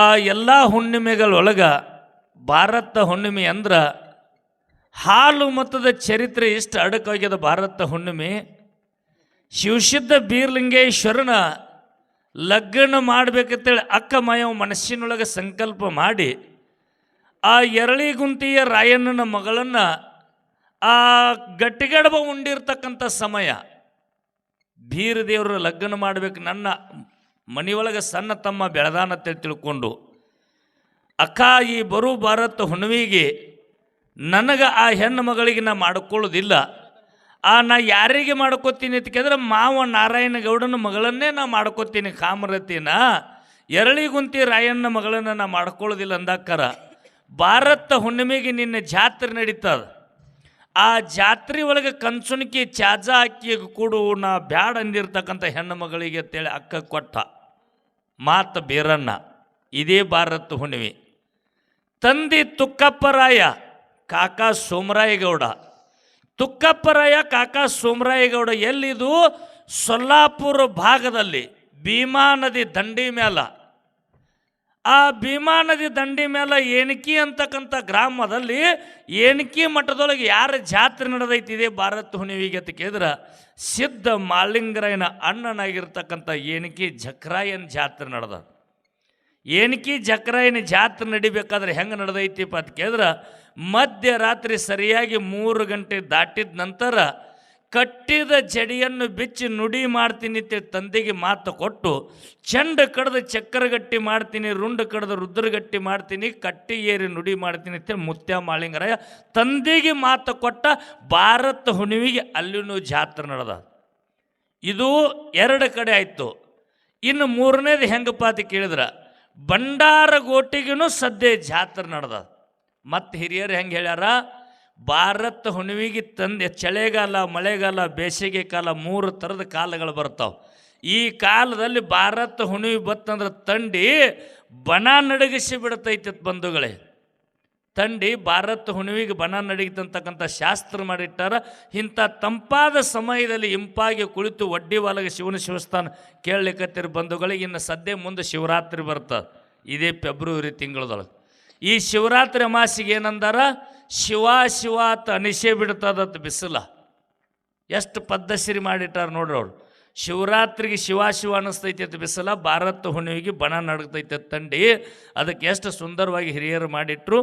ಆ ಎಲ್ಲ ಹುಣ್ಣಿಮೆಗಳೊಳಗೆ ಭಾರತ ಹುಣ್ಣಿಮೆ ಅಂದ್ರೆ ಹಾಲು ಮತದ ಚರಿತ್ರೆ ಇಷ್ಟು ಅಡಕಾಗ್ಯದ. ಭಾರತ ಹುಣ್ಣಿಮೆ ಶಿವಸಿದ್ಧ ಬೀರ್ಲಿಂಗೇಶ್ವರನ ಲಗ್ನ ಮಾಡಬೇಕಂತೇಳಿ ಅಕ್ಕ ಮಾಯವ ಮನಸ್ಸಿನೊಳಗೆ ಸಂಕಲ್ಪ ಮಾಡಿ ಆ ಎರಳಿಗುಂತಿಯ ರಾಯಣ್ಣನ ಮಗಳನ್ನು ಆ ಗಟ್ಟಿಗಡಬ ಉಂಡಿರ್ತಕ್ಕಂಥ ಸಮಯ ಬೀರ ದೇವರು ಲಗ್ನ ಮಾಡಬೇಕು, ನನ್ನ ಮನೆಯೊಳಗೆ ಸಣ್ಣ ತಮ್ಮ ಬೆಳೆದಾನಂತ ತಿಳ್ಕೊಂಡು ಅಕ್ಕ ಈ ಬರು ಭಾರತ ಹುಣ್ಣಿಮೆಗೆ ನನಗೆ ಆ ಹೆಣ್ಣು ಮಗಳಿಗೆ ನಾ ಮಾಡ್ಕೊಳ್ಳೋದಿಲ್ಲ, ನಾ ಯಾರಿಗೆ ಮಾಡ್ಕೋತೀನಿ ಅಂತ ಕೇಳಿದ್ರೆ ಮಾವ ನಾರಾಯಣ ಗೌಡನ ಮಗಳನ್ನೇ ನಾ ಮಾಡ್ಕೋತೀನಿ, ಕಾಮರತಿನ ಎರಳಿಗುಂತಿ ರಾಯಣ್ಣ ಮಗಳನ್ನು ನಾ ಮಾಡ್ಕೊಳ್ಳೋದಿಲ್ಲ ಅಂದಾಕಾರ ಭಾರತ ಹುಣ್ಣಿಮೆಗೆ ನಿನ್ನೆ ಜಾತ್ರೆ ನಡೀತದ. ಆ ಜಾತ್ರೆ ಒಳಗೆ ಕಂಚುಣಿಕೆ ಚಾಜ ಹಾಕಿ ಕೊಡು, ನಾ ಬ್ಯಾಡ ಅಂದಿರ್ತಕ್ಕಂಥ ಹೆಣ್ಣು ಮಗಳಿಗೆ ಅಂತೇಳಿ ಅಕ್ಕ ಕೊಟ್ಟ ಮಾತು ಬೀರಣ್ಣ. ಇದೇ ಭಾರತ ಹುಣ್ಣಿಮೆ. ತಂದೆ ತುಕ್ಕಪ್ಪರಾಯ ಕಾಕಾ ಸೋಮರಾಯಗೌಡ. ತುಕ್ಕಪ್ಪರಾಯ ಕಾಕಾ ಸೋಮರಾಯಗೌಡ ಎಲ್ಲಿದು? ಸೊಲ್ಲಾಪುರ ಭಾಗದಲ್ಲಿ ಭೀಮಾ ನದಿ ದಂಡಿ ಮೇಲ. ಆ ಭೀಮಾ ನದಿ ದಂಡಿ ಮೇಲೆ ಏಣಕಿ ಅಂತಕ್ಕಂಥ ಗ್ರಾಮದಲ್ಲಿ ಏಣಕಿ ಮಠದೊಳಗೆ ಯಾರ ಜಾತ್ರೆ ನಡೆದೈತಿದೆ ಭಾರತ ಹುಣ್ಣಿಮೆಗೆ ಅಂತ ಕೇಳಿದ್ರೆ ಸಿದ್ಧ ಮಾಳಿಂಗರಾಯನ ಅಣ್ಣನಾಗಿರ್ತಕ್ಕಂಥ ಏಣಕಿ ಜಕ್ರಾಯನ ಜಾತ್ರೆ ನಡೆದ. ಏಣಕಿ ಜಕ್ರಾಯನ ಜಾತ್ರೆ ನಡಿಬೇಕಾದ್ರೆ ಹೆಂಗೆ ನಡೆದೈತಿಪ್ಪ ಅಂತ ಕೇಳಿದ್ರೆ ಮಧ್ಯರಾತ್ರಿ ಸರಿಯಾಗಿ 3 ಗಂಟೆ ದಾಟಿದ ನಂತರ ಕಟ್ಟಿದ ಜಡಿಯನ್ನು ಬಿಚ್ಚಿ ನುಡಿ ಮಾಡ್ತೀನಿ ಅಂತ ತಂದೆಗೆ ಮಾತು ಕೊಟ್ಟು ಚೆಂಡ ಕಡ್ದು ಚಕ್ಕರಗಟ್ಟಿ ಮಾಡ್ತೀನಿ, ರುಂಡ ಕಡ್ದು ರುದ್ರಗಟ್ಟಿ ಮಾಡ್ತೀನಿ, ಕಟ್ಟಿ ಏರಿ ನುಡಿ ಮಾಡ್ತೀನಿ ಅಂತೇಳಿ ಮುತ್ಯ ಮಾಳಿಂಗರಾಯ ತಂದೆಗೆ ಮಾತು ಕೊಟ್ಟ ಭಾರತ ಹುಣ್ಣಿಮೆಗೆ ಅಲ್ಲಿನೂ ಜಾತ್ರೆ ನಡೆದ. ಇದು 2 ಕಡೆ ಆಯಿತು. ಇನ್ನು 3ನೇದು ಹೆಂಗಪ್ಪ ಅಂತ ಕೇಳಿದ್ರೆ ಬಂಡಾರಗೋಟಿಗೂ ಸದ್ಯ ಜಾತ್ರೆ ನಡೆದ. ಮತ್ತು ಹಿರಿಯರು ಹೆಂಗೆ ಹೇಳ್ಯಾರ, ಭಾರತ ಹುಣ್ಣಿಮೆಗೆ ತಂದೆ ಚಳಿಗಾಲ, ಮಳೆಗಾಲ, ಬೇಸಿಗೆ ಕಾಲ 3 ಥರದ ಕಾಲಗಳು ಬರ್ತಾವೆ. ಈ ಕಾಲದಲ್ಲಿ ಭಾರತ ಹುಣ್ಣಿಮೆ ಬತ್ತಂದ್ರೆ ತಂಡಿ ಬನ ನಡಗಿಸಿ ಬಿಡ್ತೈತೆ ಬಂಧುಗಳೇ. ತಂಡಿ ಭಾರತ ಹುಣ್ಣಿಮೆಗೆ ಬನ ನಡಗಿತಂತಕ್ಕಂಥ ಶಾಸ್ತ್ರ ಮಾಡಿಟ್ಟಾರ. ಇಂಥ ತಂಪಾದ ಸಮಯದಲ್ಲಿ ಇಂಪಾಗಿ ಕುಳಿತು ಒಡ್ಡಿ ಒಳಗೆ ಶಿವನ ಶಿವಸ್ಥಾನ ಕೇಳಲಿಕ್ಕತ್ತಿರ ಬಂಧುಗಳಿಗೆ. ಇನ್ನು ಸದ್ಯ ಮುಂದೆ ಶಿವರಾತ್ರಿ ಬರ್ತದೆ, ಇದೇ ಫೆಬ್ರವರಿ ತಿಂಗಳದೊಳಗೆ. ಈ ಶಿವರಾತ್ರಿ ಅಮಾಸಿಗೆ ಏನಂದಾರ, ಶಿವ ಶಿವ ಅಂತ ಅನಿಸೇ ಬಿಡ್ತದತ್ತು ಬಿಸಿಲ. ಎಷ್ಟು ಪದ್ಧಸಿರಿ ಮಾಡಿಟ್ಟಾರ ನೋಡ್ರಿ ಅವ್ರು. ಶಿವರಾತ್ರಿಗೆ ಶಿವ ಶಿವ ಅನ್ನಿಸ್ತೈತಿ ಅಂತ ಬಿಸಿಲ, ಭಾರತ ಹುಣ್ಣಿಮೆಗೆ ಬಣ ನಡಗ್ತೈತೆ ತಂಡಿ. ಅದಕ್ಕೆ ಎಷ್ಟು ಸುಂದರವಾಗಿ ಹಿರಿಯರು ಮಾಡಿಟ್ರು.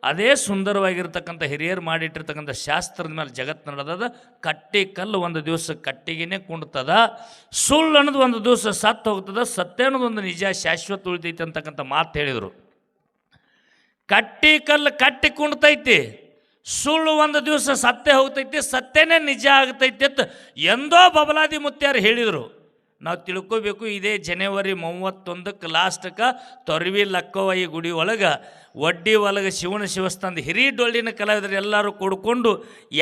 ಅದೇ ಸುಂದರವಾಗಿರ್ತಕ್ಕಂಥ ಹಿರಿಯರು ಮಾಡಿಟ್ಟಿರ್ತಕ್ಕಂಥ ಶಾಸ್ತ್ರದ ಮೇಲೆ ಜಗತ್ತು ನಡೆದದ. ಕಟ್ಟಿ ಕಲ್ಲು ಒಂದು ದಿವಸ ಕಟ್ಟಿಗೆನೇ ಕುಂಡ್ತದ, ಸುಳ್ಳು ಅನ್ನೋದು ಒಂದು ದಿವಸ ಸತ್ತು ಹೋಗ್ತದ, ಸತ್ಯ ಅನ್ನೋದು ಒಂದು ನಿಜ ಶಾಶ್ವತ ಉಳಿತೈತಿ ಅಂತಕ್ಕಂಥ ಮಾತು ಹೇಳಿದರು. ಕಟ್ಟಿ ಕಲ್ಲು ಕಟ್ಟಿ ಕುಣ್ತೈತಿ, ಸುಳ್ಳು ಒಂದು ದಿವಸ ಸತ್ಯ ಹೋಗ್ತೈತಿ, ಸತ್ಯನೇ ನಿಜ ಆಗ್ತೈತಿ ಅಂತ ಎಂದೋ ಬಬಲಾದಿ ಮುತ್ಯಾರು ಹೇಳಿದರು. ನಾವು ತಿಳ್ಕೋಬೇಕು, ಇದೇ ಜನವರಿ 31ಕ್ಕೆ ಲಾಸ್ಟಕ್ಕೆ ತೊರವಿ ಲಕ್ಕವ್ವ ಗುಡಿ ಒಳಗೆ ಒಡ್ಡಿ ಒಳಗೆ ಶಿವನ ಶಿವಸ್ಥಾನದ ಹಿರಿ ಡೊಳ್ಳಿನ ಕಲಾವಿದರು ಎಲ್ಲರೂ ಕೊಡ್ಕೊಂಡು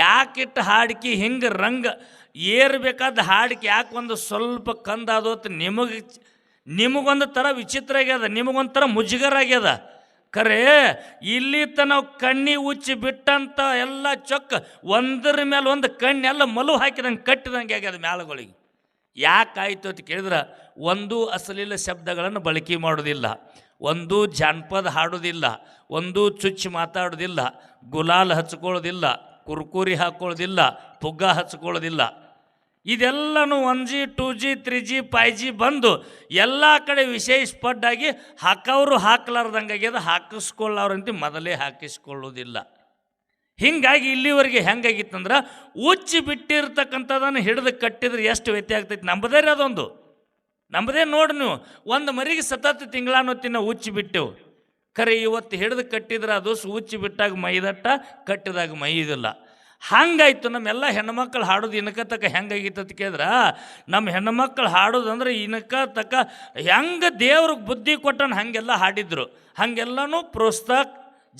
ಯಾಕಿಟ್ಟು ಹಾಡಿಕೆ ಹಿಂಗೆ ರಂಗ ಏರ್ಬೇಕಾದ ಹಾಡಿಕೆ ಯಾಕೆ ಒಂದು ಸ್ವಲ್ಪ ಕಂದಾದೋತ್ ನಿಮಗೊಂದು ಥರ ವಿಚಿತ್ರ ಆಗ್ಯದ, ನಿಮಗೊಂಥರ ಮುಜುಗರ ಆಗ್ಯದ. ಖರೆ ಇಲ್ಲಿ ನಾವು ಕಣ್ಣಿ ಉಚ್ಚಿ ಬಿಟ್ಟಂಥ ಎಲ್ಲ ಚೊಕ್ಕ ಒಂದರ ಮೇಲೆ ಒಂದು ಕಣ್ಣೆಲ್ಲ ಮಲು ಹಾಕಿದಂಗೆ ಕಟ್ಟಿದಂಗೆ ಆಗ್ಯದ ಮ್ಯಾಲಗಳಿಗೆ. ಯಾಕಾಯಿತು ಅಂತ ಕೇಳಿದ್ರೆ, ಒಂದು ಅಸಲಿಲ್ಲ ಶಬ್ದಗಳನ್ನು ಬಳಕೆ ಮಾಡೋದಿಲ್ಲ, ಒಂದು ಜಾನಪದ ಹಾಡೋದಿಲ್ಲ, ಒಂದು ಚುಚ್ಚಿ ಮಾತಾಡೋದಿಲ್ಲ, ಗುಲಾಲ್ ಹಚ್ಕೊಳ್ಳೋದಿಲ್ಲ, ಕುರ್ಕುರಿ ಹಾಕ್ಕೊಳ್ಳೋದಿಲ್ಲ, ಪುಗ್ಗ ಹಚ್ಕೊಳ್ಳೋದಿಲ್ಲ. ಇದೆಲ್ಲನೂ 1G 2G 3G 5G ಬಂದು ಎಲ್ಲ ಕಡೆ ವಿಶೇಷಪಟ್ಟಾಗಿ ಹಾಕೋರು ಹಾಕ್ಲಾರ್ದಂಗೆ ಆಗ್ಯದ, ಹಾಕಿಸ್ಕೊಳ್ಳೋರಂತೆ ಮೊದಲೇ ಹಾಕಿಸ್ಕೊಳ್ಳೋದಿಲ್ಲ. ಹೀಗಾಗಿ ಇಲ್ಲಿವರೆಗೆ ಹೆಂಗಾಗಿತ್ತಂದ್ರೆ ಉಚ್ಚಿ ಬಿಟ್ಟಿರ್ತಕ್ಕಂಥದ್ದನ್ನು ಹಿಡಿದು ಕಟ್ಟಿದ್ರೆ ಎಷ್ಟು ವ್ಯತ್ಯ ಆಗ್ತೈತಿ. ನಂಬದೇ ರೀ ಅದೊಂದು, ನಂಬದೇ ನೋಡಿ ನೀವು. ಒಂದು ಮರಿಗೆ ಸತತ ತಿಂಗಳಾನೊತ್ತಿನ ಉಚ್ಚಿ ಬಿಟ್ಟೆವು. ಖರೆ ಇವತ್ತು ಹಿಡಿದು ಕಟ್ಟಿದ್ರೆ ಅದು ಉಚ್ಚಿ ಬಿಟ್ಟಾಗ ಮೈದಟ್ಟ, ಕಟ್ಟಿದಾಗ ಮೈದಿಲ್ಲ. ಹಂಗಾಯ್ತು. ನಮ್ಮೆಲ್ಲ ಹೆಣ್ಮಕ್ಳು ಹಾಡೋದು ಇನಕ ತಕ್ಕ ಹೆಂಗಾಗಿತ್ತು ಅಂತ ಕೇಳಿದ್ರೆ, ನಮ್ಮ ಹೆಣ್ಮಕ್ಳು ಹಾಡೋದು ಅಂದ್ರೆ ಇನಕ ತಕ್ಕ ಹೆಂಗೆ ದೇವ್ರಿಗೆ ಬುದ್ಧಿ ಕೊಟ್ಟನು ಹಾಗೆಲ್ಲ ಹಾಡಿದ್ರು. ಹಾಗೆಲ್ಲನೂ ಪ್ರೋತ್ಸಾಹ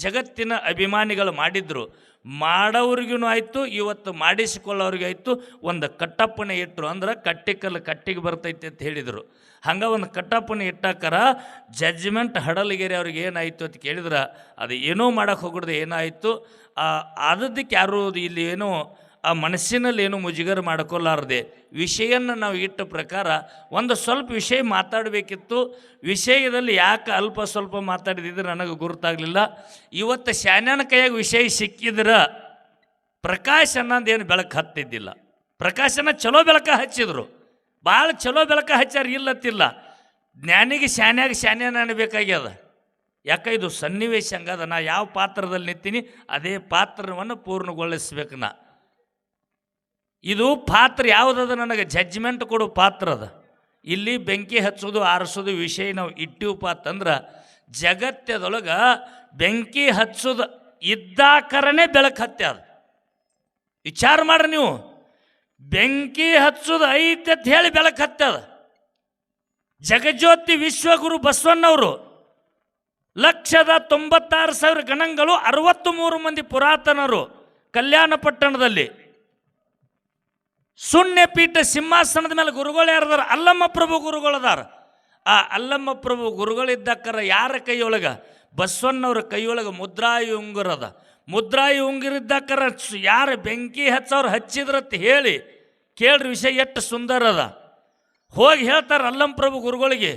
ಜಗತ್ತಿನ ಅಭಿಮಾನಿಗಳು ಮಾಡಿದ್ರು. ಮಾಡೋರಿಗೂ ಆಯಿತು, ಇವತ್ತು ಮಾಡಿಸಿಕೊಳ್ಳೋರಿಗೆ ಆಯಿತು. ಒಂದು ಕಟ್ಟಪ್ಪನೆ ಇಟ್ಟರು ಅಂದ್ರೆ ಕಟ್ಟಿಕಲ್ಲು ಕಟ್ಟಿಗೆ ಬರ್ತೈತೆ ಅಂತ ಹೇಳಿದರು. ಹಂಗೆ ಒಂದು ಕಟ್ಟಪ್ಪನೆ ಇಟ್ಟಾಕರ ಜಡ್ಜ್ಮೆಂಟ್ ಹಡಲಗೆರೆ ಅವ್ರಿಗೆ ಏನಾಯಿತು ಅಂತ ಕೇಳಿದ್ರೆ, ಅದು ಏನೋ ಮಾಡೋಕ್ಕೆ ಹೋಗಿಡ್ದು ಏನಾಯಿತು, ಅದಕ್ಕೆ ಯಾರು ಇಲ್ಲಿ ಏನೋ ಆ ಮನಸ್ಸಿನಲ್ಲಿ ಏನು ಮುಜುಗರ ಮಾಡ್ಕೊಲಾರದೆ ವಿಷಯನ ನಾವು ಇಟ್ಟ ಪ್ರಕಾರ ಒಂದು ಸ್ವಲ್ಪ ವಿಷಯ ಮಾತಾಡಬೇಕಿತ್ತು. ವಿಷಯದಲ್ಲಿ ಯಾಕೆ ಅಲ್ಪ ಸ್ವಲ್ಪ ಮಾತಾಡಿದ್ರೆ ನನಗೆ ಗುರುತಾಗಲಿಲ್ಲ. ಇವತ್ತು ಶಾನ್ಯಾನ ಕೈಯಾಗ ವಿಷಯ ಸಿಕ್ಕಿದ್ರೆ ಪ್ರಕಾಶ್ ಅನ್ನೋದೇನು ಬೆಳಕು ಹತ್ತಿದ್ದಿಲ್ಲ. ಪ್ರಕಾಶನ ಚಲೋ ಬೆಳಕ ಹಚ್ಚಿದ್ರು, ಭಾಳ ಚಲೋ ಬೆಳಕ ಹಚ್ಚಾರ, ಇಲ್ಲತ್ತಿಲ್ಲ. ಜ್ಞಾನಿಗೆ ಶಾನ್ಯಾನ ಅನ್ನಬೇಕಾಗ್ಯದ. ಯಾಕೆ ಇದು ಸನ್ನಿವೇಶ ಹಂಗದ. ನಾ ಯಾವ ಪಾತ್ರದಲ್ಲಿ ನಿಂತೀನಿ ಅದೇ ಪಾತ್ರವನ್ನು ಪೂರ್ಣಗೊಳಿಸ್ಬೇಕು. ಇದು ಪಾತ್ರ ಯಾವುದದ, ನನಗೆ ಜಡ್ಜ್ಮೆಂಟ್ ಕೊಡೋ ಪಾತ್ರ ಅದ. ಇಲ್ಲಿ ಬೆಂಕಿ ಹಚ್ಚೋದು ಆರಿಸೋದು ವಿಷಯ ನಾವು ಇಟ್ಟಿವಪ್ಪ ಅಂತಂದ್ರೆ ಜಗತ್ತದೊಳಗೆ ಬೆಂಕಿ ಹಚ್ಚೋದು ಇದ್ದಾಕರನೇ ಬೆಳಕು ಹತ್ಯಾದ. ವಿಚಾರ ಮಾಡ್ರಿ ನೀವು, ಬೆಂಕಿ ಹಚ್ಚೋದು ಐತೆ ಅಂತ ಹೇಳಿ ಬೆಳಕು ಹತ್ಯದ. ಜಗಜ್ಯೋತಿ ವಿಶ್ವಗುರು ಬಸವಣ್ಣವರು 1,96,000 ಗಣಗಳು, 63 ಮಂದಿ ಪುರಾತನರು ಕಲ್ಯಾಣ ಪಟ್ಟಣದಲ್ಲಿ ಶೂನ್ಯ ಪೀಠ ಸಿಂಹಾಸನದ ಮೇಲೆ ಗುರುಗಳು ಯಾರದಾರ? ಅಲ್ಲಮ್ಮ ಪ್ರಭು ಗುರುಗಳದಾರ. ಆ ಅಲ್ಲಮ್ಮ ಪ್ರಭು ಗುರುಗಳಿದ್ದಕ್ಕರ ಯಾರ ಕೈಯೊಳಗೆ? ಬಸವಣ್ಣವ್ರ ಕೈಯೊಳಗೆ ಮುದ್ರಾಯಿ ಉಂಗುರದ. ಮುದ್ರಾಯಿ ಉಂಗುರಿದ್ದಕ್ಕರ ಯಾರು ಬೆಂಕಿ ಹಚ್ಚವ್ರು ಹಚ್ಚಿದ್ರತ್ ಹೇಳಿ ಕೇಳ್ರಿ. ವಿಷಯ ಎಷ್ಟು ಸುಂದರ ಅದ. ಹೋಗಿ ಹೇಳ್ತಾರೆ ಅಲ್ಲಮ್ಮ ಪ್ರಭು ಗುರುಗಳಿಗೆ,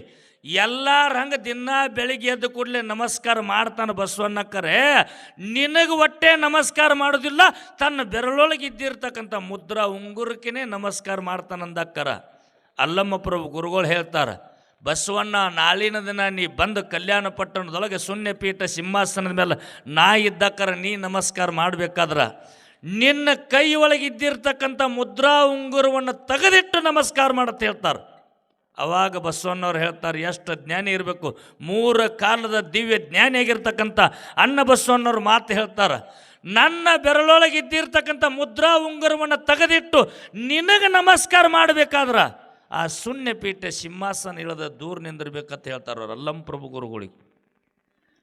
ಎಲ್ಲರ ಹಂಗೆ ದಿನ ಬೆಳಿಗ್ಗೆ ಎದ್ದು ಕೂಡಲೇ ನಮಸ್ಕಾರ ಮಾಡ್ತಾನೆ ಬಸವಣ್ಣಕ್ಕರೆ, ನಿನಗೆ ಒಟ್ಟೆ ನಮಸ್ಕಾರ ಮಾಡೋದಿಲ್ಲ, ತನ್ನ ಬೆರಳೊಳಗೆ ಇದ್ದಿರ್ತಕ್ಕಂಥ ಮುದ್ರಾ ಉಂಗುರಕ್ಕೇ ನಮಸ್ಕಾರ ಮಾಡ್ತಾನಂದಕ್ಕರ. ಅಲ್ಲಮ್ಮ ಪ್ರಭು ಗುರುಗಳು ಹೇಳ್ತಾರೆ, ಬಸವಣ್ಣ ನಾಳಿನ ದಿನ ನೀ ಬಂದು ಕಲ್ಯಾಣ ಪಟ್ಟಣದೊಳಗೆ ಶೂನ್ಯ ಪೀಠ ಸಿಂಹಾಸನದ ಮೇಲೆ ನಾ ಇದ್ದಕ್ಕರ ನೀ ನಮಸ್ಕಾರ ಮಾಡಬೇಕಾದ್ರೆ ನಿನ್ನ ಕೈ ಒಳಗಿದ್ದಿರ್ತಕ್ಕಂಥ ಮುದ್ರಾ ಉಂಗುರವನ್ನು ತೆಗೆದಿಟ್ಟು ನಮಸ್ಕಾರ ಮಾಡತ್ತೆ ಹೇಳ್ತಾರೆ. ಅವಾಗ ಬಸವಣ್ಣವ್ರು ಹೇಳ್ತಾರೆ, ಎಷ್ಟು ಜ್ಞಾನಿ ಇರಬೇಕು. 3 ಕಾಲದ ದಿವ್ಯ ಜ್ಞಾನಿಯಾಗಿರ್ತಕ್ಕಂಥ ಅಣ್ಣ ಬಸವಣ್ಣವ್ರು ಮಾತು ಹೇಳ್ತಾರೆ, ನನ್ನ ಬೆರಳೊಳಗಿದ್ದಿರ್ತಕ್ಕಂಥ ಮುದ್ರಾ ಉಂಗುರವನ್ನು ತೆಗೆದಿಟ್ಟು ನಿನಗೆ ನಮಸ್ಕಾರ ಮಾಡಬೇಕಾದ್ರೆ ಆ ಶೂನ್ಯ ಪೀಠ ಸಿಂಹಾಸನ ಇಳಿದ ದೂರ ನಿಂದಿರ್ಬೇಕಂತ ಹೇಳ್ತಾರೆ ಅವ್ರು ಅಲ್ಲಮ್ಮ ಪ್ರಭು ಗುರುಗಳಿಗೆ.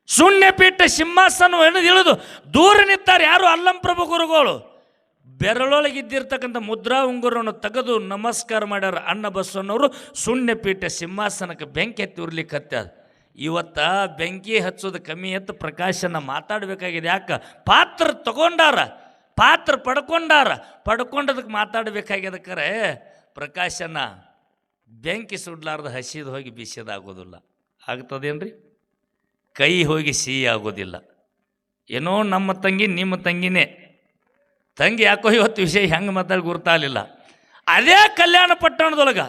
ಶೂನ್ಯ ಪೀಠ ಸಿಂಹಾಸನ ಇಳಿದು ದೂರ ನಿಂತಾರೆ ಯಾರು? ಅಲ್ಲಮ್ಮ ಪ್ರಭು ಗುರುಗಳು. ಬೆರಳೊಳಗಿದ್ದಿರ್ತಕ್ಕಂಥ ಮುದ್ರಾ ಉಂಗುರವನ್ನು ತೆಗೆದು ನಮಸ್ಕಾರ ಮಾಡ್ಯಾರ ಅಣ್ಣ ಬಸವಣ್ಣವರು. ಶೂನ್ಯ ಪೀಠ ಸಿಂಹಾಸನಕ್ಕೆ ಬೆಂಕಿ ಹತ್ತಿ ಉರ್ಲಿಕ್ಕೆ ಹತ್ಯಾದ. ಇವತ್ತ ಬೆಂಕಿ ಹಚ್ಚೋದು ಕಮ್ಮಿ ಅಂತ ಪ್ರಕಾಶನ ಮಾತಾಡಬೇಕಾಗಿದೆ. ಯಾಕೆ? ಪಾತ್ರ ತಗೊಂಡಾರ, ಪಾತ್ರ ಪಡ್ಕೊಂಡದಕ್ಕೆ ಮಾತಾಡಬೇಕಾಗ್ಯದಕ್ಕರೆ ಪ್ರಕಾಶನ ಬೆಂಕಿ ಸುಡ್ಲಾರ್ದ ಹಸಿದು ಹೋಗಿ ಬಿಸಿದಾಗೋದಿಲ್ಲ. ಆಗ್ತದೇನ್ರಿ? ಕೈ ಹೋಗಿ ಸಿಹಿ ಆಗೋದಿಲ್ಲ. ಏನೋ ನಮ್ಮ ತಂಗಿ ನಿಮ್ಮ ತಂಗಿನೇ, ತಂಗಿ ಯಾಕೋ ಇವತ್ತು ವಿಷಯ ಹೆಂಗೆ ಮಾತಾಡಿ ಗುರ್ತಾಗಲಿಲ್ಲ. ಅದೇ ಕಲ್ಯಾಣ ಪಟ್ಟಣದೊಳಗೆ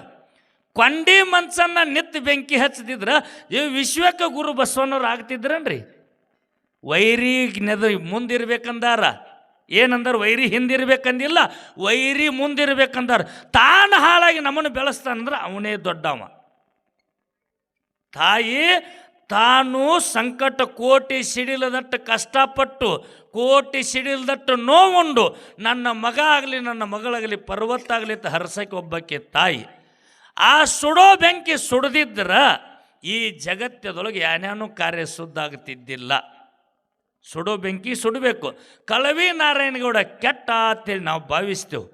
ಕೊಂಡಿ ಮನ್ಸನ್ನ ನಿತ್ತು ಬೆಂಕಿ ಹಚ್ಚದಿದ್ರೆ ಇವು ವಿಶ್ವಕ್ಕೆ ಗುರು ಬಸವಣ್ಣವ್ರು ಆಗ್ತಿದ್ರನ್ರಿ. ವೈರಿ ಮುಂದಿರ್ಬೇಕಂದಾರ. ಏನಂದಾರ? ವೈರಿ ಹಿಂದಿರ್ಬೇಕಂದಿಲ್ಲ, ವೈರಿ ಮುಂದಿರ್ಬೇಕಂದಾರ. ತಾನು ಹಾಳಾಗಿ ನಮ್ಮನ್ನು ಬೆಳೆಸ್ತಾನಂದ್ರೆ ಅವನೇ ದೊಡ್ಡವ. ತಾಯಿ ತಾನು ಸಂಕಟ ಕೋಟಿ ಸಿಡಿಲದಟ್ಟು ಕಷ್ಟಪಟ್ಟು ಕೋಟಿ ಸಿಡಿಲದಟ್ಟು ನೋವುಂಡು ನನ್ನ ಮಗ ಆಗಲಿ ನನ್ನ ಮಗಳಾಗಲಿ ಪರ್ವತ್ತಾಗಲಿ ಅಂತ ಹರಸಕ್ಕೆ ಒಬ್ಬಕ್ಕೆ ತಾಯಿ. ಆ ಸುಡೋ ಬೆಂಕಿ ಸುಡದಿದ್ರೆ ಈ ಜಗತ್ತದೊಳಗೆ ಏನೇನೂ ಕಾರ್ಯ ಸುದ್ದಾಗ್ತಿದ್ದಿಲ್ಲ. ಸುಡೋ ಬೆಂಕಿ ಸುಡಬೇಕು. ಕಳವಿ ನಾರಾಯಣಗೌಡ ಕೆಟ್ಟ ಅಂತೇಳಿ ನಾವು ಭಾವಿಸ್ತೇವೆ.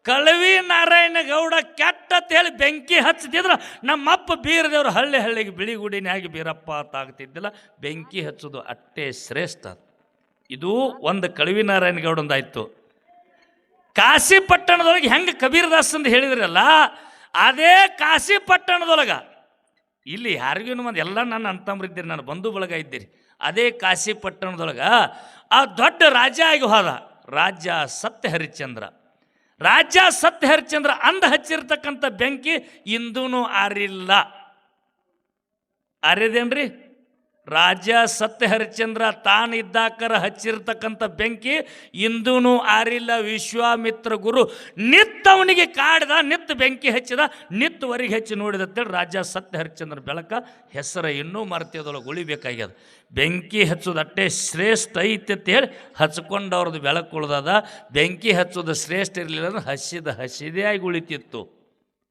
ಕಳವಿ ನಾರಾಯಣಗೌಡ ಕೆಟ್ಟ ಅಂತೇಳಿ ಬೆಂಕಿ ಹಚ್ಚದಿದ್ರೆ ನಮ್ಮಪ್ಪ ಬೀರದೇವ್ರು ಹಳ್ಳಿಗೆ ಬಿಳಿಗುಡಿನಾಗಿ ಬೀರಪ್ಪ ಅಂತ ಆಗ್ತಿದ್ದಿಲ್ಲ. ಬೆಂಕಿ ಹಚ್ಚೋದು ಅಷ್ಟೇ ಶ್ರೇಷ್ಠ. ಇದು ಒಂದು ಕಳವಿ ನಾರಾಯಣಗೌಡಂದಾಯ್ತು. ಕಾಶಿ ಪಟ್ಟಣದೊಳಗೆ ಹೆಂಗೆ ಕಬೀರದಾಸ್ ಅಂತ ಹೇಳಿದ್ರಲ್ಲ, ಅದೇ ಕಾಶಿ ಪಟ್ಟಣದೊಳಗೆ ಇಲ್ಲಿ ಯಾರಿಗೂ ಮಂದಿ ಎಲ್ಲ ನನ್ನ ಅಂತಂಬ್ರಿದ್ದೀರಿ, ನನ್ನ ಬಂಧು ಬಳಗ ಇದ್ದೀರಿ. ಅದೇ ಕಾಶಿ ಪಟ್ಟಣದೊಳಗೆ ಆ ದೊಡ್ಡ ರಾಜ ಆಗಿ ಹೋದ ರಾಜ ಸತ್ಯ ಹರಿಶ್ಚಂದ್ರ. ರಾಜ ಸತ್ಯ ಹರಿಶ್ಚಂದ್ರ ಅಂದ ಹಚ್ಚಿರ್ತಕ್ಕಂಥ ಬೆಂಕಿ ಇಂದೂ ಆರಿಲ್ಲ. ಆರ್ಯದೇನ್ರಿ? ರಾಜ ಸತ್ಯ ಹರಿಶ್ಚಂದ್ರ ತಾನಿದ್ದಾಕರ ಹಚ್ಚಿರ್ತಕ್ಕಂಥ ಬೆಂಕಿ ಇಂದೂ ಆರಿಲ್ಲ. ವಿಶ್ವಾಮಿತ್ರ ಗುರು ನಿತ್ತವನಿಗೆ ಕಾಡಿದ, ನಿತ್ತು ಬೆಂಕಿ ಹಚ್ಚಿದ, ನಿತ್ತುವರೆಗೆ ಹಚ್ಚಿ ನೋಡಿದತ್ತೇಳಿ ರಾಜ ಸತ್ಯ ಹರಿಶ್ಚಂದ್ರ ಬೆಳಕ ಹೆಸರು ಇನ್ನೂ ಮರ್ತ್ಯದೊಳಗೆ ಉಳಿಬೇಕಾಗ್ಯದ. ಬೆಂಕಿ ಹಚ್ಚೋದು ಅಷ್ಟೇ ಶ್ರೇಷ್ಠ ಐತೆ ಅಂತೇಳಿ ಹಚ್ಕೊಂಡವ್ರದ್ದು ಬೆಳಕು ಉಳ್ದದ. ಬೆಂಕಿ ಹಚ್ಚೋದು ಶ್ರೇಷ್ಠ ಇರಲಿಲ್ಲ ಅಂದ್ರೆ ಹಸಿದೇ ಆಗಿ ಉಳಿತಿತ್ತು,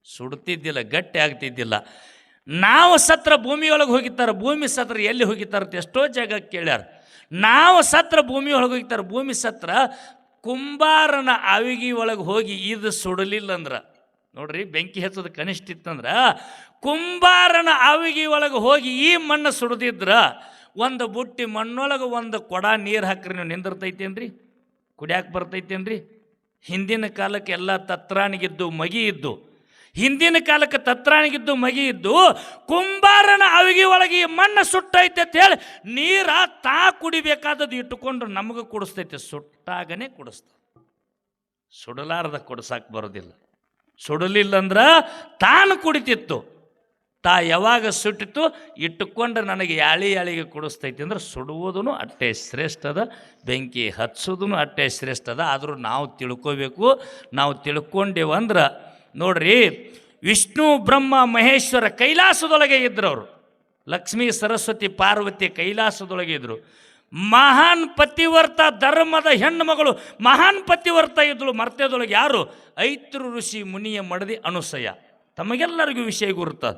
ಸುಡ್ತಿದ್ದಿಲ್ಲ, ಗಟ್ಟಿ ಆಗ್ತಿದ್ದಿಲ್ಲ. ನಾವು ಸತ್ರ ಭೂಮಿಯೊಳಗೆ ಹೋಗಿದ್ದಾರೆ, ಭೂಮಿ ಸತ್ರ ಎಲ್ಲಿ ಹೋಗಿತ್ತಾರಂತ ಎಷ್ಟೋ ಜಾಗ ಕೇಳ್ಯಾರ. ನಾವು ಸತ್ರ ಭೂಮಿಯೊಳಗೆ ಹೋಗಿದ್ದಾರೆ, ಭೂಮಿ ಸತ್ರ ಕುಂಬಾರನ ಆವಿಗೆ ಒಳಗೆ ಹೋಗಿ ಇದು ಸುಡಲಿಲ್ಲ ಅಂದ್ರೆ ನೋಡ್ರಿ, ಬೆಂಕಿ ಹಚ್ಚೋದು ಕನಿಷ್ಠ ಇತ್ತಂದ್ರೆ ಕುಂಬಾರನ ಆವಿಗೆ ಒಳಗೆ ಹೋಗಿ ಈ ಮಣ್ಣು ಸುಡ್ದಿದ್ರ ಒಂದು ಬುಟ್ಟಿ ಮಣ್ಣೊಳಗೆ ಒಂದು ಕೊಡ ನೀರು ಹಾಕ್ರಿ ನೀವು ನಿಂದಿರ್ತೈತೇನ್ರಿ? ಕುಡಿಯಾಕೆ ಬರ್ತೈತೇನ್ರಿ? ಹಿಂದಿನ ಕಾಲಕ್ಕೆ ಎಲ್ಲ ತತ್ರಾಣಿಗಿದ್ದು ಮಗಿ ಇದ್ದು, ಹಿಂದಿನ ಕಾಲಕ್ಕೆ ತತ್ರಾಣಿಗಿದ್ದು ಮಗಿ ಇದ್ದು, ಕುಂಬಾರನ ಅವಿಗೆ ಒಳಗೆ ಈ ಮಣ್ಣು ಸುಟ್ಟೈತೆ ಅಂತ ಹೇಳಿ ನೀರ ತಾ ಕುಡಿಬೇಕಾದದ್ದು ಇಟ್ಟುಕೊಂಡು ನಮಗೆ ಕುಡಿಸ್ತೈತೆ. ಸುಟ್ಟಾಗನೇ ಕುಡಿಸ್ತದೆ, ಸುಡಲಾರ್ದ ಕುಡಿಸಕ್ಕೆ ಬರೋದಿಲ್ಲ. ಸುಡಲಿಲ್ಲ ಅಂದ್ರೆ ತಾನು ಕುಡಿತಿತ್ತು. ತಾ ಯಾವಾಗ ಸುಟ್ಟಿತ್ತು ಇಟ್ಟುಕೊಂಡು ನನಗೆ ಯಾಳಿಗೆ ಕುಡಿಸ್ತೈತಿ ಅಂದ್ರೆ ಸುಡುವುದೂ ಅಷ್ಟೇ ಶ್ರೇಷ್ಠ ಅದ, ಬೆಂಕಿ ಹಚ್ಚೋದೂ ಅಷ್ಟೇ ಶ್ರೇಷ್ಠ ಅದ. ಆದರೂ ನಾವು ತಿಳ್ಕೋಬೇಕು. ನಾವು ತಿಳ್ಕೊಂಡೇವಂದ್ರೆ ನೋಡ್ರಿ, ವಿಷ್ಣು ಬ್ರಹ್ಮ ಮಹೇಶ್ವರ ಕೈಲಾಸದೊಳಗೆ ಇದ್ರು. ಅವರು ಲಕ್ಷ್ಮೀ ಸರಸ್ವತಿ ಪಾರ್ವತಿ ಕೈಲಾಸದೊಳಗೆ ಇದ್ದರು. ಮಹಾನ್ ಪತಿವರ್ತ ಧರ್ಮದ ಹೆಣ್ಣು ಮಗಳು ಮಹಾನ್ ಪತಿವರ್ತ ಇದ್ದಳು. ಮರ್ತ್ಯದೊಳಗೆ ಯಾರು? ಐತ್ರು ಋಷಿ ಮುನಿಯ ಮಡದಿ ಅನುಸಯ. ತಮಗೆಲ್ಲರಿಗೂ ವಿಷಯ ಗುರುತದ.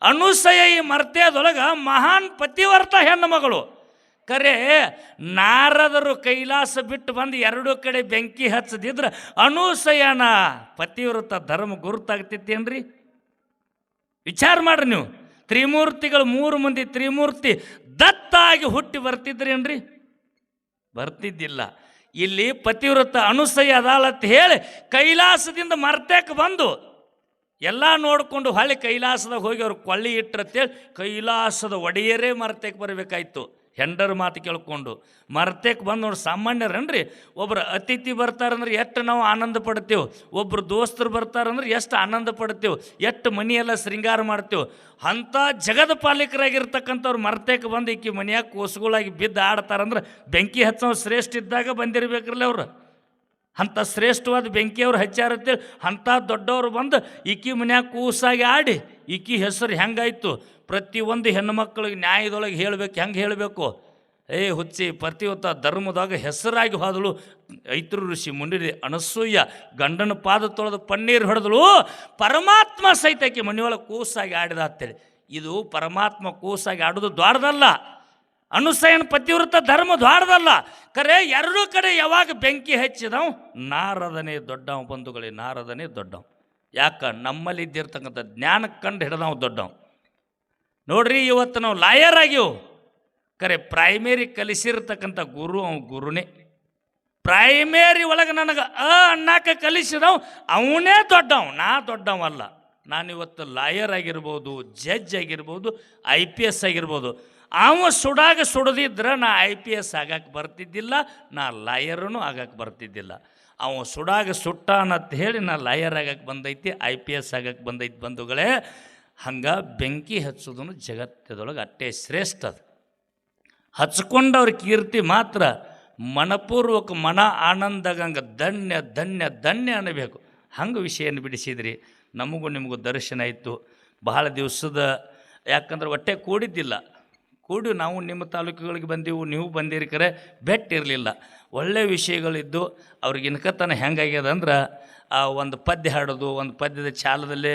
ಅನುಸಯ ಈ ಮರ್ತ್ಯದೊಳಗೆ ಮಹಾನ್ ಪತಿವರ್ತ ಹೆಣ್ಣು ಮಗಳು. ಕರೆ ನಾರದರು ಕೈಲಾಸ ಬಿಟ್ಟು ಬಂದು ಎರಡೂ ಕಡೆ ಬೆಂಕಿ ಹಚ್ಚದಿದ್ರೆ ಅನುಸಯನ ಪತಿವ್ರತ ಧರ್ಮ ಗುರುತಾಗ್ತಿತ್ತೇನ್ರಿ? ವಿಚಾರ ಮಾಡ್ರಿ ನೀವು. ತ್ರಿಮೂರ್ತಿಗಳು 3 ಮಂದಿ ತ್ರಿಮೂರ್ತಿ ದತ್ತಾಗಿ ಹುಟ್ಟಿ ಬರ್ತಿದ್ರೇನ್ರಿ? ಬರ್ತಿದ್ದಿಲ್ಲ. ಇಲ್ಲಿ ಪತಿವ್ರತ ಅನುಸಯ ಅದಾಲತ್ ಹೇಳಿ ಕೈಲಾಸದಿಂದ ಮರ್ತಕ್ಕೆ ಬಂದು ಎಲ್ಲ ನೋಡಿಕೊಂಡು ಹೊಳ್ಳಿ ಕೈಲಾಸದಾಗ ಹೋಗಿ ಅವ್ರು ಕೊಳ್ಳಿ ಇಟ್ಟರತ್ತೇಳಿ ಕೈಲಾಸದ ಒಡೆಯರೇ ಮರ್ತಕ್ಕೆ ಬರಬೇಕಾಯ್ತು. ಹೆಂಡರ ಮಾತು ಕೇಳ್ಕೊಂಡು ಮರ್ತಕ್ಕೆ ಬಂದು ನೋಡಿ. ಸಾಮಾನ್ಯರನ್ರಿ, ಒಬ್ಬರು ಅತಿಥಿ ಬರ್ತಾರಂದ್ರೆ ಎಷ್ಟು ನಾವು ಆನಂದ ಪಡ್ತೇವೆ, ಒಬ್ಬರು ದೋಸ್ತರು ಬರ್ತಾರಂದ್ರೆ ಎಷ್ಟು ಆನಂದ ಪಡ್ತೇವೆ, ಎಷ್ಟು ಮನೆಯೆಲ್ಲ ಶೃಂಗಾರ ಮಾಡ್ತೇವೆ. ಅಂಥ ಜಗದ ಪಾಲಿಕರಾಗಿರ್ತಕ್ಕಂಥವ್ರು ಮರ್ತಕ್ಕೆ ಬಂದು ಈಕಿ ಮನೆಯಾಗ ಕೋಸುಗಳಾಗಿ ಬಿದ್ದು ಆಡ್ತಾರಂದ್ರೆ ಬೆಂಕಿ ಹಚ್ಚೋ ಶ್ರೇಷ್ಠ ಇದ್ದಾಗ ಬಂದಿರ್ಬೇಕ್ರಲ್ಲ ಅವ್ರು. ಅಂಥ ಶ್ರೇಷ್ಠವಾದ ಬೆಂಕಿಯವ್ರು ಹಚ್ಚಾರತ್ತೇಳಿ ಅಂಥ ದೊಡ್ಡವರು ಬಂದು ಈಕಿ ಮನ್ಯಾಗ ಕೂಸಾಗಿ ಆಡಿ ಈಕಿ ಹೆಸರು ಹೆಂಗಾಯ್ತು? ಪ್ರತಿಯೊಂದು ಹೆಣ್ಣು ಮಕ್ಕಳಿಗೆ ನ್ಯಾಯದೊಳಗೆ ಹೇಳಬೇಕು. ಹೆಂಗೆ ಹೇಳಬೇಕು? ಹುಚ್ಚಿ ಪತಿವತ ಧರ್ಮದಾಗ ಹೆಸರಾಗಿ ಹೋದಳು ಐತ್ರು ಋಷಿ ಮುನಿರಿ ಅನಸೂಯ. ಗಂಡನ ಪಾದ ತೊಳೆದು ಪನ್ನೀರು ಹೊಡೆದಳು. ಪರಮಾತ್ಮ ಸಹಿತ ಆಕೆ ಮನೆಯೊಳಗೆ ಕೂಸಾಗಿ ಆಡಿದ ಅಂತೇಳಿ. ಇದು ಪರಮಾತ್ಮ ಕೂಸಾಗಿ ಆಡೋದು ದ್ವಾರದಲ್ಲ, ಅನುಸಯನ ಪತಿವ್ರತ ಧರ್ಮ ದ್ವಾರದಲ್ಲ. ಕರೆ ಎರಡೂ ಕಡೆ ಯಾವಾಗ ಬೆಂಕಿ ಹಚ್ಚಿದವು ನಾರದನೇ ದೊಡ್ಡವ. ಬಂಧುಗಳೇ, ನಾರದನೇ ದೊಡ್ಡವ. ಯಾಕ? ನಮ್ಮಲ್ಲಿ ಇದ್ದಿರ್ತಕ್ಕಂಥ ಜ್ಞಾನಕ್ಕೆ ಕಂಡು ಹಿಡಿದವ ದೊಡ್ಡವ. ನೋಡ್ರಿ, ಇವತ್ತು ನಾವು ಲಾಯರ್ ಆಗಿವು. ಕರೆ ಪ್ರೈಮೇರಿ ಕಲಿಸಿರ್ತಕ್ಕಂಥ ಗುರು ಅವ ಗುರುನೇ. ಪ್ರೈಮೇರಿ ಒಳಗೆ ನನಗೆ ಅಣ್ಣಾಕ ಕಲಿಸಿದವ ಅವನೇ ದೊಡ್ಡವ, ನಾ ದೊಡ್ಡವಲ್ಲ. ನಾನಿವತ್ತು ಲಾಯರ್ ಆಗಿರ್ಬೋದು, ಜಡ್ಜ್ ಆಗಿರ್ಬೋದು, IPS ಆಗಿರ್ಬೋದು. ಅವ ಸುಡಾಗ ಸುಡದಿದ್ರೆ ನಾ IPS ಆಗಕ್ಕೆ ಬರ್ತಿದ್ದಿಲ್ಲ, ನಾ ಲಾಯರೂ ಆಗಕ್ಕೆ ಬರ್ತಿದ್ದಿಲ್ಲ. ಅವ ಸುಡಾಗ ಸುಟ್ಟಾನಂತ ಹೇಳಿ ನಾ ಲಾಯರ್ ಆಗಕ್ಕೆ ಬಂದೈತಿ, IPS ಆಗಕ್ಕೆ ಬಂದೈತಿ. ಬಂಧುಗಳೇ, ಹಂಗೆ ಬೆಂಕಿ ಹಚ್ಚೋದನ್ನು ಜಗತ್ತದೊಳಗೆ ಅಷ್ಟೇ ಶ್ರೇಷ್ಠ. ಅದು ಹಚ್ಕೊಂಡವ್ರ ಕೀರ್ತಿ ಮಾತ್ರ ಮನಪೂರ್ವಕ ಮನ ಆನಂದಗಂಗೆ ಧನ್ಯ ಧನ್ಯ ಧನ್ಯ ಅನ್ನಬೇಕು. ಹಂಗೆ ವಿಷಯನ ಬಿಡಿಸಿದ್ರಿ. ನಮಗೂ ನಿಮಗೂ ದರ್ಶನ ಇತ್ತು. ಬಹಳ ದಿವಸದ, ಯಾಕಂದ್ರೆ ಹೊಟ್ಟೆ ಕೂಡಿದ್ದಿಲ್ಲ. ಕೂಡಿ ನಾವು ನಿಮ್ಮ ತಾಲೂಕುಗಳಿಗೆ ಬಂದೆವು, ನೀವು ಬಂದಿರಿ. ಕರೆ ಬೆಟ್ಟಿರಲಿಲ್ಲ. ಒಳ್ಳೆಯ ವಿಷಯಗಳಿದ್ದು ಅವ್ರಿಗೆ ಇನ್ಕತನ ಹೆಂಗಾಗ್ಯದ ಅಂದ್ರೆ, ಒಂದು ಪದ್ಯ ಹಾಡೋದು, ಒಂದು ಪದ್ಯದ ಚಾಲದಲ್ಲಿ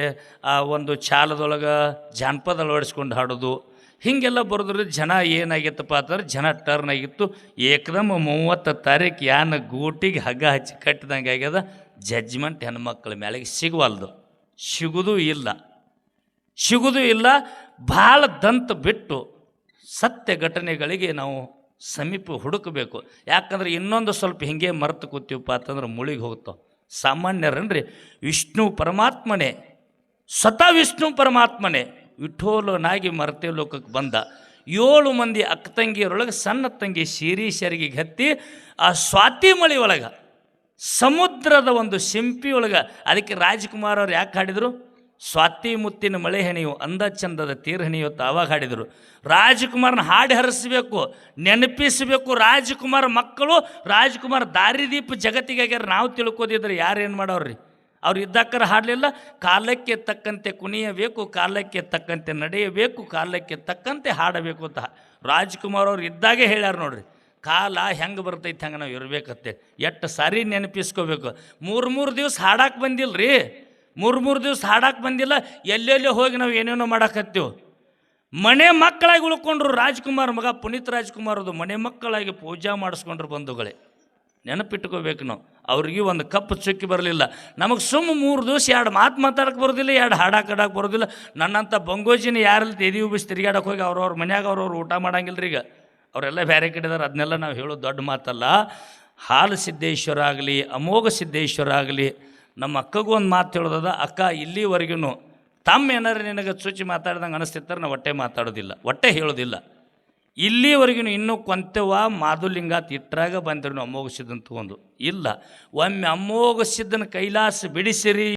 ಒಂದು ಚಾಲದೊಳಗೆ ಜಾನಪದ ಅಳವಡಿಸ್ಕೊಂಡು ಹಾಡೋದು, ಹೀಗೆಲ್ಲ ಬರೋದ್ರಿಂದ ಜನ ಏನಾಗಿತ್ತಪ್ಪ ಅಂತಂದ್ರೆ ಜನ ಟರ್ನ್ ಆಗಿತ್ತು. ಏಕದಮ್ 30 ತಾರೀಕು ಯಾನ ಗೂಟಿಗೆ ಹಗ್ಗ ಹಚ್ಚಿ ಕಟ್ಟಿದಂಗೆ ಆಗ್ಯದ. ಜಡ್ಜ್ಮೆಂಟ್ ಹೆಣ್ಮಕ್ಳ ಮೇಲೆಗೆ ಸಿಗೋದೂ ಇಲ್ಲ. ಭಾಳ ದಂತ ಬಿಟ್ಟು ಸತ್ಯ ಘಟನೆಗಳಿಗೆ ನಾವು ಸಮೀಪ ಹುಡುಕಬೇಕು. ಯಾಕಂದ್ರೆ ಇನ್ನೊಂದು ಸ್ವಲ್ಪ ಹಿಂಗೆ ಮರೆತು ಕೂತೀವಪ್ಪ ಅಂತಂದ್ರೆ ಮುಳಿಗೆ ಹೋಗ್ತಾವೆ. ಸಾಮಾನ್ಯರನ್ರಿ, ವಿಷ್ಣು ಪರಮಾತ್ಮನೇ, ಸ್ವತಃ ವಿಷ್ಣು ಪರಮಾತ್ಮನೇ ವಿಠೋಲನಾಗಿ ಮರ್ತ್ಯ ಲೋಕಕ್ಕೆ ಬಂದ. 7 ಮಂದಿ ಅಕ್ಕ ತಂಗಿಯರೊಳಗೆ ಸಣ್ಣ ತಂಗಿ ಶಿರೀಶರಿಗೆ ಹತ್ತಿ ಆ ಸ್ವಾತಿ ಮಳಿ ಒಳಗೆ ಸಮುದ್ರದ ಒಂದು ಶಿಂಪಿ ಒಳಗೆ, ಅದಕ್ಕೆ ರಾಜ್ಕುಮಾರ್ ಅವ್ರು ಯಾಕೆ ಹಾಡಿದರು? ಸ್ವಾತಿ ಮುತ್ತಿನ ಮಳೆ ಹೆಣಿಯು ಅಂದ ಚಂದದ ತೀರ್ ಹೆಣಿಯುತ್ತ ಅವಾಗ ಹಾಡಿದರು. ರಾಜ್ಕುಮಾರ್ನ ಹಾಡಿ ಹರಿಸ್ಬೇಕು, ನೆನಪಿಸಬೇಕು. ರಾಜ್ಕುಮಾರ್ ಮಕ್ಕಳು, ರಾಜ್ಕುಮಾರ್ ದಾರಿದೀಪ ಜಗತ್ತಿಗೆ ಆಗ್ಯಾರ. ನಾವು ತಿಳ್ಕೋದಿದ್ರೆ ಯಾರೇನು ಮಾಡೋರ್ರಿ? ಅವ್ರು ಇದ್ದಾಕರ ಹಾಡಲಿಲ್ಲ. ಕಾಲಕ್ಕೆ ತಕ್ಕಂತೆ ಕುಣಿಯಬೇಕು, ಕಾಲಕ್ಕೆ ತಕ್ಕಂತೆ ನಡೆಯಬೇಕು, ಕಾಲಕ್ಕೆ ತಕ್ಕಂತೆ ಹಾಡಬೇಕು ಅಂತ ರಾಜ್ಕುಮಾರ್ ಅವ್ರು ಇದ್ದಾಗೆ ಹೇಳ್ಯಾರ ನೋಡ್ರಿ. ಕಾಲ ಹೆಂಗೆ ಬರ್ತೈತೆ ಹಂಗೆ ನಾವು ಇರಬೇಕತ್ತೆ. ಎಷ್ಟು ಸಾರಿ ನೆನಪಿಸ್ಕೋಬೇಕು. 3 ದಿವಸ ಹಾಡಕ್ಕೆ ಬಂದಿಲ್ಲ ರೀ, 3 ದಿವಸ ಹಾಡಕ್ಕೆ ಬಂದಿಲ್ಲ. ಎಲ್ಲೆಲ್ಲೋ ಹೋಗಿ ನಾವು ಏನೇನೋ ಮಾಡಾಕತ್ತೀವಿ. ಮನೆ ಮಕ್ಕಳಾಗಿ ಉಳ್ಕೊಂಡ್ರು. ರಾಜ್ಕುಮಾರ್ ಮಗ ಪುನೀತ್ ರಾಜ್ಕುಮಾರ್ ಅದು ಮನೆ ಮಕ್ಕಳಾಗಿ ಪೂಜಾ ಮಾಡಿಸ್ಕೊಂಡ್ರು. ಬಂಧುಗಳೇ, ನೆನಪಿಟ್ಕೋಬೇಕು ನಾವು. ಅವ್ರಿಗೆ ಒಂದು ಕಪ್ಪು ಚುಕ್ಕಿ ಬರಲಿಲ್ಲ. ನಮಗೆ 3 ದಿವಸ 2 ಮಾತು ಮಾತಾಡಕ್ಕೆ ಬರೋದಿಲ್ಲ, 2 ಹಾಡಕ್ಕೆ ಬರೋದಿಲ್ಲ. ನನ್ನಂಥ ಬಂಗೋಜಿನ ಯಾರಲ್ಲಿ ಎದಿ ಉಬ್ಬಿಸಿ ತಿರುಗಾಡಕ್ಕೆ ಹೋಗಿ ಅವ್ರವ್ರ ಮನ್ಯಾಗ ಅವ್ರವ್ರು ಊಟ ಮಾಡಂಗಿಲ್ಲ ರೀ. ಈಗ ಅವರೆಲ್ಲ ಬೇರೆ ಕಡೆದಾರೆ. ಅದನ್ನೆಲ್ಲ ನಾವು ಹೇಳೋದು ದೊಡ್ಡ ಮಾತಲ್ಲ. ಹಾಲು ಸಿದ್ದೇಶ್ವರ ಆಗಲಿ ಅಮೋಘ ಸಿದ್ದೇಶ್ವರ ಆಗಲಿ ನಮ್ಮ ಅಕ್ಕಗೂ ಒಂದು ಮಾತು ಹೇಳೋದದ, ಅಕ್ಕ ಇಲ್ಲಿವರೆಗೂ ತಮ್ಮ ಏನಾರು ನಿನಗೆ ಚುಚ್ಚಿ ಮಾತಾಡ್ದಂಗೆ ಅನಿಸ್ತಿರ್ತಾರೆ, ನಾವು ಒಟ್ಟೆ ಮಾತಾಡೋದಿಲ್ಲ, ಒಟ್ಟೆ ಹೇಳೋದಿಲ್ಲ. ಇಲ್ಲಿವರೆಗೂ ಇನ್ನೂ ಕೊಂತೆವ ಮಾಧುಲಿಂಗಾತ್ ಇಟ್ಟರಾಗ ಬಂದಿರು ಅಮೋಘ ಸಿದ್ಧನ ತಗೊಂಡು ಇಲ್ಲ. ಒಮ್ಮೆ ಅಮೋಘ ಸಿದ್ಧನ ಕೈಲಾಸ ಬಿಡಿಸಿರಿ